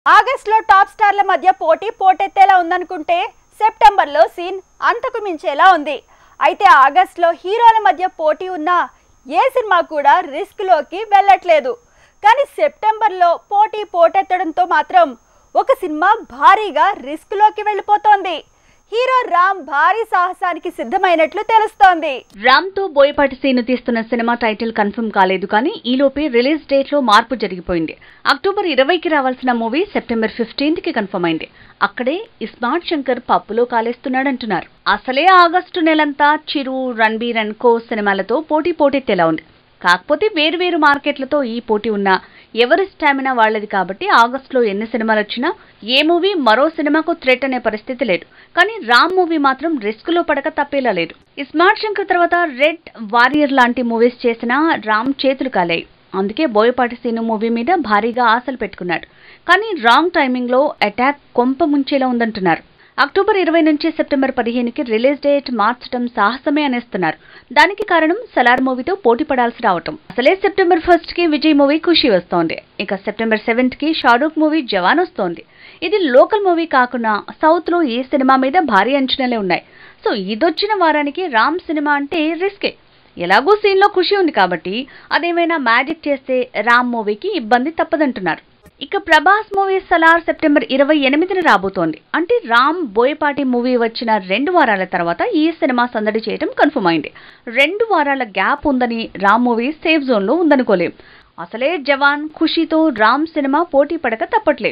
ఆగస్టులో టాప్ స్టార్ల మధ్య పోటీ పోటెత్తేలా ఉందనుకుంటే సెప్టెంబర్లో సీన్ అంతకు మించేలా ఉంది. అయితే ఆగస్టులో హీరోల మధ్య పోటీ ఉన్న ఏ సినిమా కూడా రిస్క్లోకి వెళ్ళట్లేదు. కానీ సెప్టెంబర్లో పోటీ పోటెత్తడంతో మాత్రం ఒక సినిమా భారీగా రిస్క్లోకి వెళ్ళిపోతోంది. హీరో రామ్ భారీ సాహసానికి సిద్ధమైనట్లు తెలుస్తోంది. రామ్ తో బోయపాటి సీను తీస్తున్న సినిమా టైటిల్ కన్ఫర్మ్ కాలేదు, కానీ ఈలోపే రిలీజ్ డేట్ లో మార్పు జరిగిపోయింది. అక్టోబర్ 20కి రావాల్సిన మూవీ సెప్టెంబర్ 15 కి కన్ఫర్మ్ అయింది. అక్కడే ఇస్మార్ట్ శంకర్ పప్పులో కాలేస్తున్నాడంటున్నారు. అసలే ఆగస్టు నెలంతా చిరు, రణబీర్ అండ్ కో సినిమాలతో పోటెత్తేలా ఉంది. కాకపోతే వేరువేరు మార్కెట్లతో ఈ పోటీ ఉన్నా ఎవరి స్టామినా వాళ్లది కాబట్టి ఆగస్టులో ఎన్ని సినిమాలు వచ్చినా ఏ మూవీ మరో సినిమాకు థ్రెట్ అనే పరిస్థితి లేదు. కానీ రామ్ మూవీ మాత్రం రిస్క్ లో పడక తప్పేలా లేదు. ఇస్మార్ట్ శంకర్ తర్వాత రెడ్ వారియర్ లాంటి మూవీస్ చేసినా రామ్ చేతులు కాలాయి. అందుకే బోయపాటి సీను మూవీ మీద భారీగా ఆశలు పెట్టుకున్నాడు. కానీ రాంగ్ టైమింగ్ లో అటాక్ కొంప ముంచేలా ఉందంటున్నారు. అక్టోబర్ 20 నుంచి సెప్టెంబర్ 15కి రిలీజ్ డేట్ మార్చడం సాహసమే అనేస్తున్నారు. దానికి కారణం సలార్ మూవీతో పోటీ పడాల్సి రావటం. అసలే సెప్టెంబర్ 1కి విజయ్ మూవీ ఖుషి వస్తోంది. ఇక సెప్టెంబర్ 7కి షారూక్ మూవీ జవాన్ వస్తోంది. ఇది లోకల్ మూవీ కాకుండా సౌత్ లో ఈ సినిమా మీద భారీ అంచనాలే ఉన్నాయి. సో ఇదొచ్చిన వారానికి రామ్ సినిమా అంటే రిస్కే. ఎలాగూ సీన్ లో ఖుషి ఉంది కాబట్టి అదేమైనా మ్యాజిక్ చేస్తే రామ్ మూవీకి ఇబ్బంది తప్పదంటున్నారు. ఇక ప్రభాస్ మూవీ సలార్ సెప్టెంబర్ 28న రాబోతోంది. అంటే రామ్ బోయపాటి మూవీ వచ్చిన 2 వారాల తర్వాత ఈ సినిమా సందడి చేయడం కన్ఫర్మ్ అయింది. 2 వారాల గ్యాప్ ఉందని రామ్ మూవీ సేఫ్ జోన్ లో ఉందనుకోలేం. అసలే జవాన్, ఖుషీతో రామ్ సినిమా పోటీ పడక తప్పట్లేదు.